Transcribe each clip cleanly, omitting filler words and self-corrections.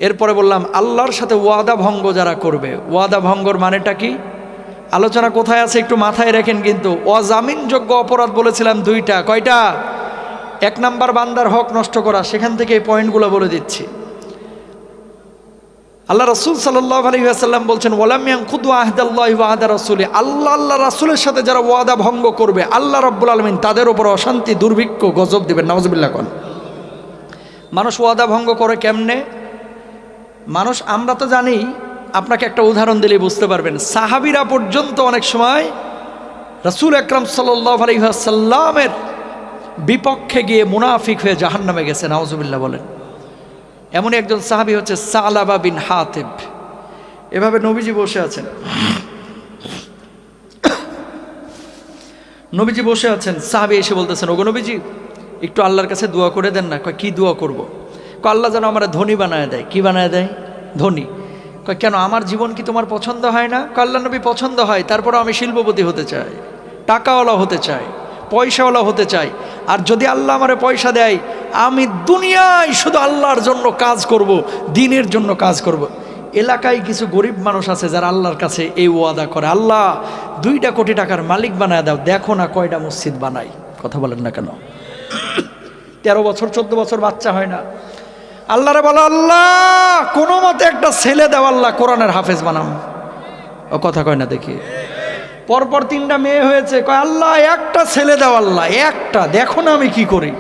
এরপরে বললাম আল্লাহর সাথে ওয়াদা ভঙ্গ যারা করবে, ওয়াদা ভঙ্গর মানেটা কি, আলোচনা কোথায় আছে একটু মাথায় রাখেন। কিন্তু অজামিনযোগ্য অপরাধ বলেছিলাম দুইটা, কয়টা? এক নাম্বার বান্দার হক নষ্ট করা, সেখান থেকে এই পয়েন্টগুলো বলে দিচ্ছি। আল্লাহ রাসূল সাল্লাল্লাহু আলাইহি ওয়াসাল্লাম বলছেন ওয়ালাম ইয়ানকুদু আহদাল্লাহি ওয়া আহদা রাসূলি, আল্লাহ রাসূলের সাথে যারা ওয়াদা ভঙ্গ করবে আল্লাহ রাব্বুল আলামিন তাদের উপর অশান্তি, দুর্ভিক্ষ, গজব দিবেন। নাউজুবিল্লাহ কোন। মানুষ ওয়াদা ভঙ্গ করে কেমনে? মানুষ, আমরা তো জানি, আপনাকে একটা উদাহরণ দিলেই বুঝতে পারবেন। সাহাবীরা পর্যন্ত অনেক সময় রাসূল আকরাম সাল্লাল্লাহু আলাইহি ওয়াসাল্লামের বিপক্ষে গিয়ে মুনাফিক হয়ে জাহান্নামে গেছে। নাউজুবিল্লাহ বলেন। এমন একজন সাহাবী হচ্ছে সালাবা বিন হাতিব। এভাবে নবীজি বসে আছেন, নবীজি বসে আছেন, সাহাবী এসে বলতেছেন ওগো নবীজি একটু আল্লাহর কাছে দোয়া করে দেন না। কয় কি দোয়া করব? কয় আল্লাহ যেন আমার ধনী বানায় দেয়। কি বানায় দেয়? ধনী। কয় কেন, আমার জীবন কি তোমার পছন্দ হয় না? কয় আল্লাহ নবী পছন্দ হয়, তারপরে আমি শিল্পপতি হতে চাই, টাকাওয়ালা হতে চাই, পয়সাওয়ালা হতে চাই। আর যদি আল্লাহ আমারে পয়সা দেয় আমি দুনিয়ায় শুধু আল্লাহর জন্য কাজ করব, দিনের জন্য কাজ করব। এলাকায় কিছু গরিব মানুষ আছে যারা আল্লাহর কাছে এই ওয়াদা করে, আল্লাহ 2 কোটি টাকার মালিক বানায় দাও, দেখো না কয়টা মসজিদ বানাই। কথা বলেন না কেন? 13 বছর 14 বছর বাচ্চা হয় না, আল্লাহরে বলো আল্লাহ কোনো মতে একটা ছেলে দাও, আল্লাহ কোরআনের হাফেজ বানাম। ও কথা কয় না দেখি। পরপর 3টা মেয়ে হয়েছে, কয় আল্লাহ একটা ছেলে দাও, আল্লাহ একটা, দেখো না আমি কি করি।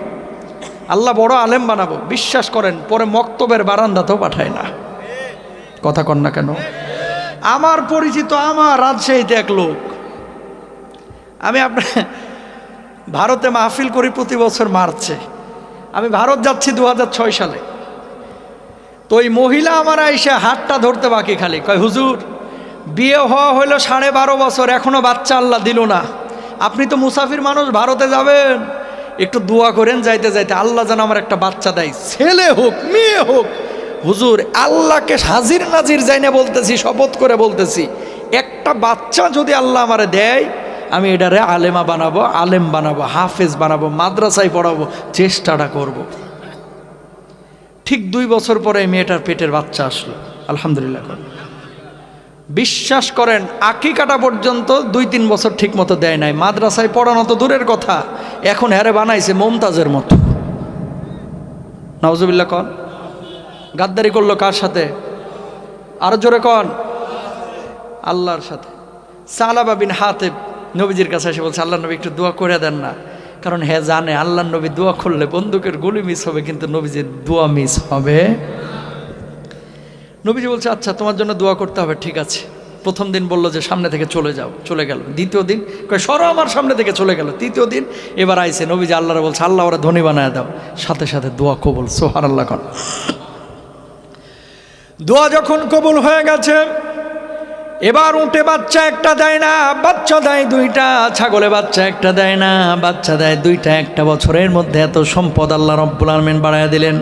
আল্লাহ বড় আলেম বানাবো। বিশ্বাস করেন পরে মক্তবের বারান্দাতেও পাঠায় না। কথা কন না কেন? আমার পরিচিত, আমার রাজশাহীতে এক লোক, আমি আপনার ভারতে মাহফিল করি প্রতি বছর মার্চে। আমি ভারত যাচ্ছি 2006 সালে। তো ওই মহিলা আমার আইসা হাতটা ধরতে বাকি, খালি কয় হুজুর বিয়ে হওয়া হইলো 12.5 বছর, এখনো বাচ্চা আল্লাহ দিল না। আপনি তো মুসাফির মানুষ, ভারতে যাবেন, একটু দোয়া করেন যাইতে যাইতে আল্লাহ যেন আমার একটা বাচ্চা দেয়, ছেলে হোক মেয়ে হোক। হুজুর আল্লাহকে হাজির নাজির যাই না বলতেছি, শপথ করে বলতেছি, একটা বাচ্চা যদি আল্লাহ আমারে দেয় আমি এটারে আলেমা বানাবো, আলেম বানাবো, হাফেজ বানাবো, মাদ্রাসায় পড়াবো, চেষ্টাটা করব। ঠিক 2 বছর পরে মেয়েটার পেটের বাচ্চা আসলো, আলহামদুলিল্লাহ। বিশ্বাস করেন আকিকাটা পর্যন্ত 2-3 বছর ঠিক মতো দেয় নাই। মাদ্রাসায় পড়ানো তো দূরের কথা, এখন হ্যারে বানাইছে মমতাজের মতো। নাউজুবিল্লাহ কন। গাদ্দারি করলো কার সাথে? আরো জোরে কন। আল্লাহর সাথে। সালাবা বিন হাতিব নবীজির কাছে এসে বলছে আল্লাহ নবী একটু দোয়া করে দেন না। কারণ হ্যাঁ জানে আল্লাহ নবী দোয়া করলে বন্দুকের গুলি মিস হবে, কিন্তু নবীজির দোয়া মিস হবে। নবীজি বলছে আচ্ছা তোমার জন্য দোয়া করতে হবে, ঠিক আছে। প্রথম দিন বললো যে সামনে থেকে চলে যাও, চলে গেল। দ্বিতীয় দিন কয় সরো আমার সামনে থেকে, চলে গেল। তৃতীয় দিন এবার আইছে নবীজি আল্লাহরে বলছে আল্লাহ ওরা ধনী বানায় দাও, সাথে সাথে দোয়া কবুল। সুবহানাল্লাহ। দোয়া যখন কবুল হয়ে গেছে, এবার উঠে বাচ্চা একটা দেয় না, বাচ্চা দেয় 2টা, ছাগলে বাচ্চা একটা দেয় না, বাচ্চা দেয় 2টা। 1 বছরের মধ্যে এত সম্পদ আল্লাহ রাব্বুল আলামিন বাড়ায়া দিলেন।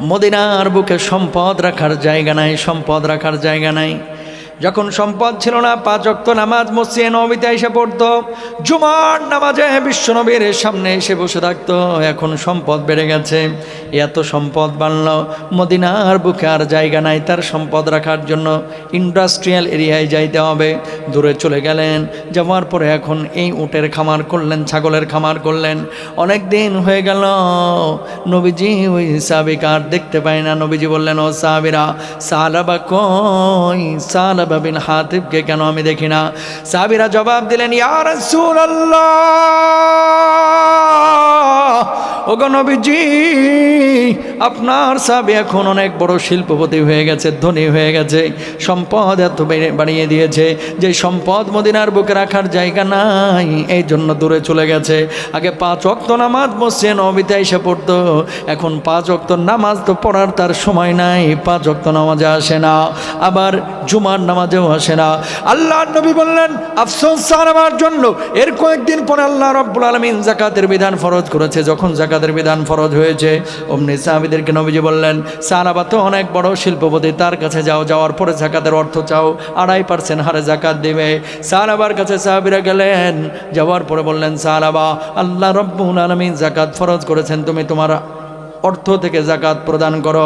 মদিনার বুকে সম্পদ রাখার জায়গা নাই, সম্পদ রাখার জায়গা নাই। যখন সম্পদ ছিল না 5 ওয়াক্ত নামাজ মসজিদে নববীতে এসে পড়তো, জুমার নামাজে বিশ্বনবীর সামনে এসে বসে থাকতো। এখন সম্পদ বেড়ে গেছে, এত সম্পদ বাড়লো, মদিনার বুকে আর জায়গা নাই তার সম্পদ রাখার জন্য। ইন্ডাস্ট্রিয়াল এরিয়ায় যাইতে হবে, দূরে চলে গেলেন। যাওয়ার পরে এখন এই উটের খামার করলেন, ছাগলের খামার করলেন। অনেক দিন হয়ে গেল, নবীজি ওই সাহাবীকে আর দেখতে পায় না। নবীজি বললেন ও সাহাবীরা, সালাবা কই, সালাবা বিন হাতিবকে কেন আমি দেখি না? সাহাবীরা জবাব দিলেন ইয়া রাসূলুল্লাহ, ওগো নবীজি আপনার সাহাবী এখন অনেক বড় শিল্পপতি হয়ে গেছে, ধনী হয়ে গেছে, সম্পদ এত বাড়িয়ে দিয়েছে যে সম্পদ মদিনার বুকে রাখার জায়গা নাই, এই জন্য দূরে চলে গেছে। আগে 5 ওয়াক্ত নামাজ মসজিদে নববীতে এসে পড়তো, এখন 5 ওয়াক্ত নামাজ তো পড়ার তার সময় নাই, 5 ওয়াক্ত নামাজে আসে না, আবার জুমার নামাজেও আসে না। আল্লাহ নবী বললেন আফসোস আমার জন্য। এর কয়েকদিন পরে আল্লাহ রাব্বুল আলামিন যাকাতের বিধান ফরজ করেছে। যখন যাকাতের বিধান ফরজ হয়েছে, অমনি সাহাবীদেরকে নবীজি বললেন সাহাবা তো অনেক বড় শিল্পপতি, তার কাছে যাও, যাওয়ার পরে যাকাতের অর্থ চাও, 2.5% হারে যাকাত দিবে। সাহাবার কাছে সাহাবীরা গেলেন, যাওয়ার পরে বললেন সাহাবা আল্লাহ রাব্বুল আলামিন যাকাত ফরজ করেছেন, তুমি তোমার অর্থ থেকে যাকাত প্রদান করো।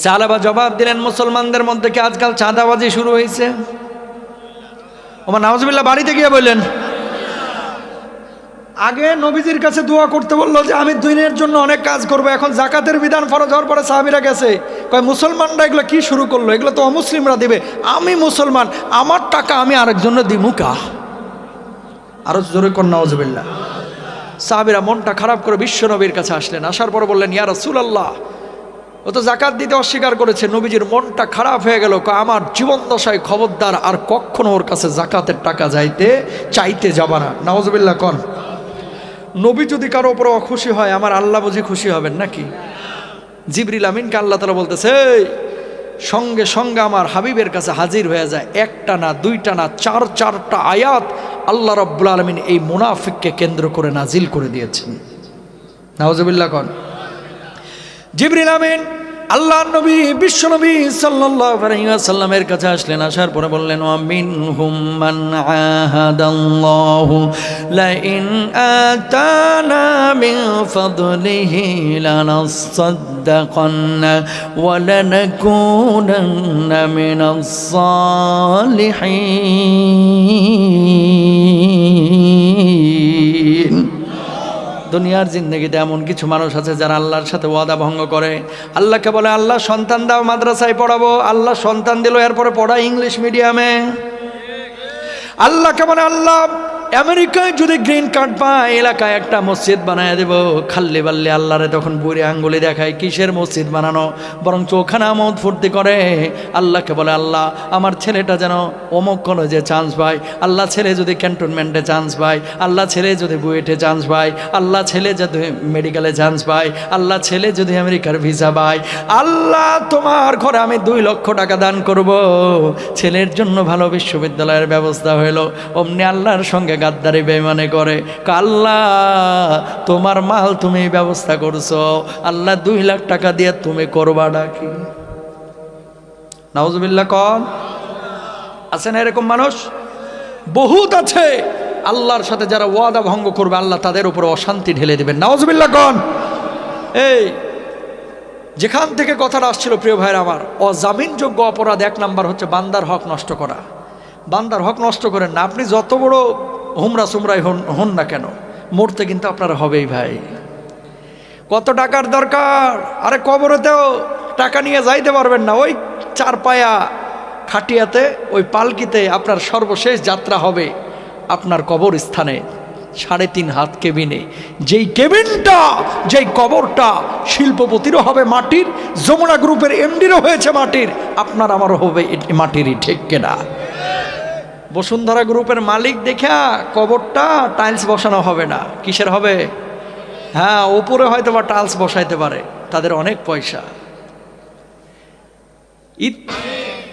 সাহাবা জবাব দিলেন, মুসলমানদের মধ্যে কি আজকাল চাঁদাবাজি শুরু হয়েছে? ওমর নাউজুবিল্লাহ বাড়িতে গিয়ে বললেন, আগে নবীজির কাছে দোয়া করতে বললো যে আমি দিনের জন্য অনেক কাজ করবো, এখন জাকাতের বিধান ফরজ হওয়ার পরে সাহাবীরা গেছে কয় মুসলমানরা এগুলো কি শুরু করলো, এগুলো তো অমুসলিমরা দিবে, আমি মুসলমান, আমার টাকা আমি আরেকজনের দিমু কা? আরো জোরে কর নাউজুবিল্লাহ। সাহাবীরা মনটা খারাপ করে বিশ্ব নবীর কাছে আসলেন, আসার পর বললেন, ইয়া রাসূলুল্লাহ, ও তো জাকাত দিতে অস্বীকার করেছে। নবীজির মনটা খারাপ হয়ে গেল, আমার জীবন দশায় খবরদার আর কখনো ওর কাছে জাকাতের টাকা চাইতে যাবা না। নাউজুবিল্লাহ কন। নবী যদি কারো উপর অখুশি হয়, আমার আল্লাহ বুঝি খুশি হবেন নাকি? জিবরিল আমিনকে আল্লাহ তাআলা বলতেছে, সঙ্গে সঙ্গে আমার হাবিবের কাছে হাজির হয়ে যায়, একটা না দুইটা না চারটা আয়াত আল্লাহ রাব্বুল আলামিন এই মুনাফিককে কেন্দ্র করে নাজিল করে দিয়েছেন। নাউজুবিল্লাহ কন। জিবরিল আমিন আল্লাহর নবী বিশ্ব নবী সাল্লাল্লাহু আলাইহি ওয়াসাল্লামের কাছে আসলেন, আসার পরে বললেন, ওয়া মিনহুম মান আহাদাল্লাহু লা ইন আতানা মিন ফাদলিহি লানাসাদ্দাকান্না ওয়া লানাকুনান্না মিনাস সালিহিন। দুনিয়ার জিন্দগিতে এমন কিছু মানুষ আছে যারা আল্লাহর সাথে ওয়াদা ভঙ্গ করে। আল্লাহকে বলে, আল্লাহ সন্তান দাও, মাদ্রাসায় পড়াবো। আল্লাহ সন্তান দিল, এরপরে পড়ায় ইংলিশ মিডিয়ামে। আল্লাহকে বলে, আল্লাহ আমেরিকায় যদি গ্রিন কার্ড পায়, এলাকায় একটা মসজিদ বানায় দেব। খাল্লি বাল্লি আল্লাহরে তখন বুড়ি আঙ্গুলি দেখায়, কিসের মসজিদ বানানো, বরং চোখানা আমোদ ফুর্তি করে। আল্লাহকে বলে, আল্লাহ আমার ছেলেটা যেন অমুক কলেজে চান্স পায়, আল্লাহ ছেলে যদি ক্যান্টনমেন্টে চান্স পায়, আল্লাহ ছেলে যদি বুয়েটে চান্স পায়, আল্লাহ ছেলে যদি মেডিকেলে চান্স পায়, আল্লাহ ছেলে যদি আমেরিকার ভিসা পায়, আল্লাহ তোমার ঘরে আমি 2 লক্ষ টাকা দান করব। ছেলের জন্য ভালো বিশ্ববিদ্যালয়ের ব্যবস্থা হইল, অমনি আল্লাহর সঙ্গে গাদ্দারি বেঈমানি করে। আল্লাহ তোমার মাল তুমি ব্যবস্থা করছো, আল্লাহ 2 লাখ টাকা দিয়ে তুমি করবা নাকি? নাউজুবিল্লাহ কন। আছে না এরকম মানুষ? বহুত আছে। আল্লাহর সাথে যারা ওয়াদা ভঙ্গ করবে, আল্লাহ তাদের উপর অশান্তি ঢেলে দেবেন। নাউজুবিল্লাহ কন। এই যেখান থেকে কথাটা আসছিল প্রিয় ভাইরা আমার, অজামিনযোগ্য অপরাধ 1 নাম্বার হচ্ছে বান্দার হক নষ্ট করা। বান্দার হক নষ্ট করেন না, আপনি যত বড় হুমরা সুমরাই হন না কেন, মরতে কিন্তু আপনার হবেই ভাই। কত টাকার দরকার? আরে কবরেতেও টাকা নিয়ে যাইতে পারবেন না, ওই 4 পায়া খাটিয়াতে, ওই পালকিতে আপনার সর্বশেষ যাত্রা হবে আপনার কবর স্থানে 3.5 হাত কেবিনে। যেই কেবিনটা, যেই কবরটা শিল্পপতিরও হবে মাটির, যমুনা গ্রুপের এমডিরও হয়েছে মাটির, আপনার আমারও হবে মাটিরই, ঠিক কিনা? বসুন্ধরা গ্রুপের মালিক দেখা কবরটা টাইলস বসানো হবে না, কিসের হবে? হ্যাঁ, উপরে হয়তো বা টাইলস বসাইতে পারে, তাদের অনেক পয়সা। ঈদ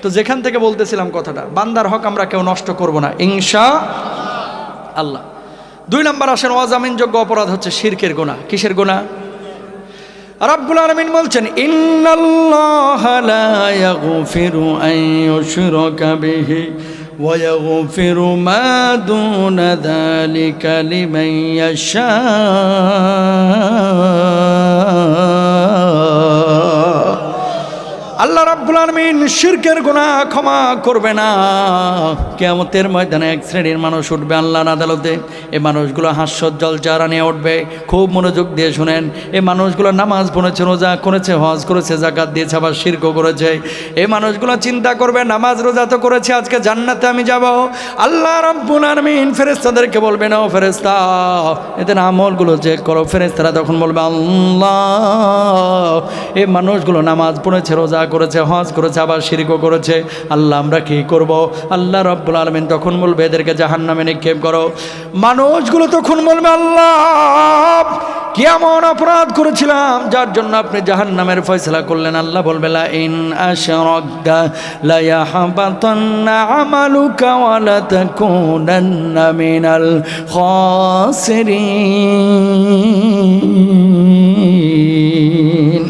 তো যেখান থেকে বলতেছিলাম কথাটা, বান্দার হক আমরা কেউ নষ্ট করব না ইনশাআল্লাহ। 2 নাম্বার আসেন, অজামিনযোগ্য অপরাধ হচ্ছে শিরকের গুনাহ। কিসের গুনাহ? রাব্বুল আলামিন বলছেন, ইন্নাল্লাহা লা ইয়াগফিরু আন ইউশরাকা বিহি ওয়া ইয়াগফিরু মা দুনা যালিকা লিমান ইয়াশা। আল্লাহ রাব্বুল আলামিন শিরকের গুনাহ ক্ষমা করবে না। কিয়ামতের ময়দানে 1 শ্রেণীর মানুষ উঠবে আল্লাহর আদালতে। এই মানুষগুলো হাস্যোজ্জ্বল চেহারা নিয়ে উঠবে। খুব মনোযোগ দিয়ে শুনেন, এই মানুষগুলো নামাজ পড়েছে, রোজা করেছে, হজ করেছে, যাকাত দিয়েছে, আবার শিরকও করেছে। এই মানুষগুলো চিন্তা করবে, নামাজ রোজা তো করেছে, আজকে জান্নাতে আমি যাব। আল্লাহ রাব্বুল আলামিন ফেরেশতাদেরকে বলবেন, ও ফেরেশতা এদের আমলগুলো চেক করো। ফেরেশতারা তখন বলবে, আল্লাহ এই মানুষগুলো নামাজ পড়েছে, রোজা করেছে, হজ করেছে, আবার শিরকও করেছে, আল্লাহ আমরা কি করব? আল্লাহ রাব্বুল আলামিন তখন বলবে, এদেরকে জাহান্নামে নিক্ষেপ করো। মানুষগুলো তখন বলবে, আল্লাহ কি এমন অপরাধ করেছিলাম যার জন্য আপনি জাহান্নামের ফয়সালা করলেন? আল্লাহ বলবে, লা ইন আশরাকতা লা ইয়াহবাতান্না আমালুকা ওয়া লা তাকুনান্না মিনাল খাসিরিন।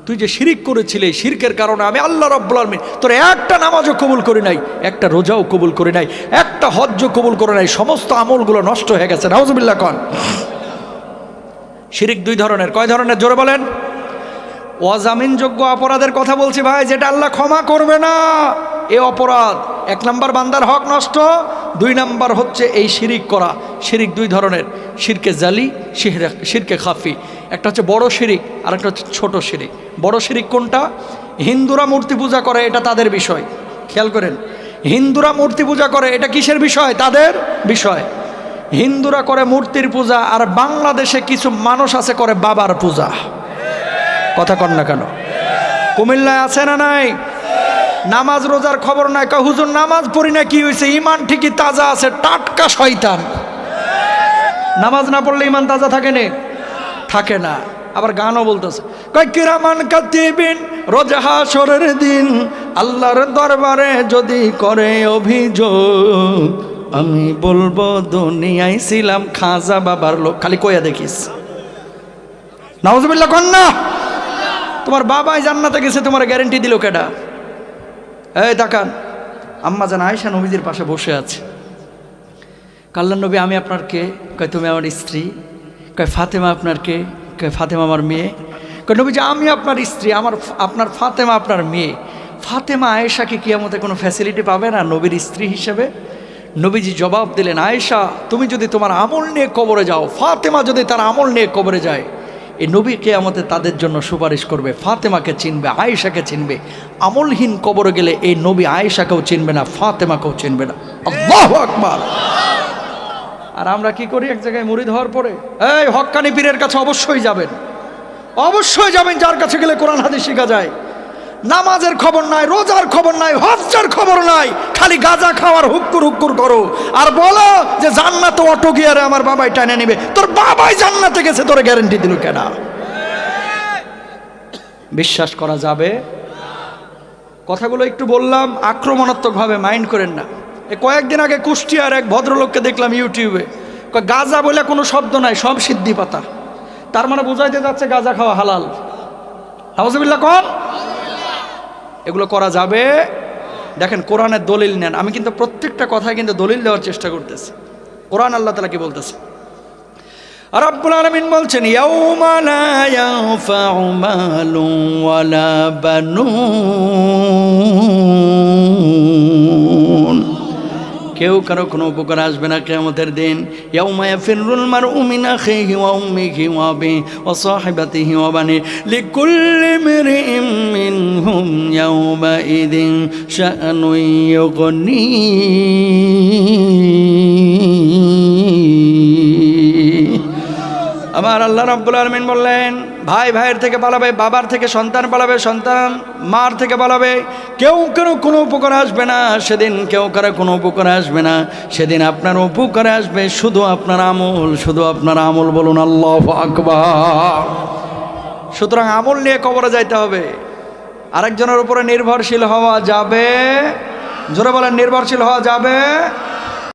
তুই যে শিরিক করেছিলি, শিরকের কারণে আমি আল্লাহ রাব্বুল আলামিন তোর একটা নামাজও কবুল করি নাই, একটা রোজাও কবুল করি নাই, একটা হজ্জও কবুল করে নাই, সমস্ত আমলগুলো নষ্ট হয়ে গেছে। নাউজুবিল্লাহ কন। শিরিক 2 ধরনের। কয় ধরনের? জোরে বলেন। অজামিনযোগ্য অপরাধের কথা বলছি ভাই, যেটা আল্লাহ ক্ষমা করবে না। এ অপরাধ 1 নাম্বার বান্দার হক নষ্ট, 2 নাম্বার হচ্ছে এই শিরিক করা। শিরিক 2 ধরনের, শিরকে জালি, শিরকে খাফি। একটা হচ্ছে বড় শিরিক, আর একটা হচ্ছে ছোট শিরিক। বড় শিরিক কোনটা? হিন্দুরা মূর্তি পূজা করে, এটা তাদের বিষয়। খেয়াল করেন, হিন্দুরা মূর্তি পূজা করে, এটা কিসের বিষয়? তাদের বিষয়। হিন্দুরা করে মূর্তির পূজা, আর বাংলাদেশে কিছু মানুষ আছে করে বাবার পূজা। কথা কন না কেন? কুমিল্লায় আছে না নাই? নামাজ রোজার খবর নাই, কয় হুজুর নামাজ পড়ি না, কি হয়েছে? ইমান ঠিকই তাজা আছে, টাটকা শয়তান। নামাজ না পড়লে ইমান তাজা থাকে না? থাকে না। আবার গানও বলতেছে, কয় কিরামান কাতিবিন রোজ হাশরের দিন আল্লাহর দরবারে যদি করে অভিযোগ, আমি বলবো দুনিয়ায় ছিলাম খাজা বাবার লোক। খালি কইয়া দেখিস। নাউজুবিল্লাহ কন না। তোমার বাবাই জান্নাতে গেছে, তোমার গ্যারান্টি দিল কেডা? এই তাকান, আম্মা জান আয়েশা নবীজির পাশে বসে আছে। আল্লাহর নবী, আমি আপনার কে? কয় তুমি আমার স্ত্রী। কয় ফাতেমা আপনার কে? কয় ফাতেমা আমার মেয়ে। কয় নবীজি আমি আপনার স্ত্রী, আপনার ফাতেমা আপনার মেয়ে। ফাতেমা আয়েশা কি কিয়ামতে কোনো ফ্যাসিলিটি পাবে না নবীর স্ত্রী হিসেবে? নবীজি জবাব দিলেন, আয়েশা তুমি যদি তোমার আমল নিয়ে কবরে যাও, ফাতেমা যদি তার আমল নিয়ে কবরে যায়, এই নবী কিয়ামতে তাদের জন্য সুপারিশ করবে। ফাতেমাকে চিনবে, আয়েশাকে চিনবে। আমলহীন কবরে গেলে এই নবী আয়েশাকেও চিনবে না, ফাতেমাকেও চিনবে না। আল্লাহু আকবার। আর আমরা কি করি? এক জায়গায় মুরিদ হওয়ার পরে এই হক্কানি পীরের কাছে অবশ্যই যাবেন, অবশ্যই যাবেন, যার কাছে গেলে কোরআন হাদিস শেখা যায়। নামাজের খবর নাই, রোজার খবর নাই, হজ্জের খবর নাই, খালি গাঁজা খাওয়ার হুক্কুর হুক্কুর করো আর বলো যে জান্নাতে অটো গিয়ারে আমার বাবাই টানে নেবে। তোর বাবাই জান্নাতে গেছে, তোর গ্যারান্টি দিল কেনা? বিশ্বাস করা যাবে? কথাগুলো একটু বললাম আক্রমণাত্মকভাবে, মাইন্ড করেন না। কয়েকদিন আগে কুষ্টিয়ার এক ভদ্রলোককে দেখলাম ইউটিউবে, গাঁজা বলে কোনো শব্দ নাই, সব সিদ্ধি পাতা। তার মানে বোঝাইতে যাচ্ছে গাঁজা খাওয়া হালাল। নাউজুবিল্লাহ কোন? এগুলো করা যাবে? দেখেন কোরআনের দলিল নেন। আমি কিন্তু প্রত্যেকটা কথায় কিন্তু দলিল দেওয়ার চেষ্টা করতেছি। কোরআন আল্লাহ তাআলা কি বলতেছে? রব্বুল আলামিন বলছেন, ইয়াউমা লা ইয়ানফাউ মালুন ওয়ালা বানুন, কেউ কারো কোনো উপকার আসবে না কিয়ামতের দিন। ইয়াউমা ইয়াফিরুল মারউ মিন আখিহি ওয়া উম্মিহি ওয়া আবিহি ওয়া সাহিবাতিহি ওয়া বানিহি লিকুল্লি ইমরিইম মিনহুম ইয়াউমা ইযিন শাআনুন ইউগনি। আমার আল্লাহ রাব্বুল আলামিন বললেন, ভাই ভাইয়ের থেকে পালাবে, বাবার থেকে সন্তান পালাবে, সন্তান মার থেকে পালাবে। কেউ কারো কোনো উপকার আসবে না সেদিন, কেউ কারো কোনো উপকার আসবে না সেদিন। আপনার উপকারে আসবে শুধু আপনার আমল, শুধু আপনার আমল। বলুন আল্লাহু আকবার। সুতরাং আমল নিয়ে কবরে যাইতে হবে। আরেকজনের উপরে নির্ভরশীল হওয়া যাবে? জোরে বলেন, নির্ভরশীল হওয়া যাবে?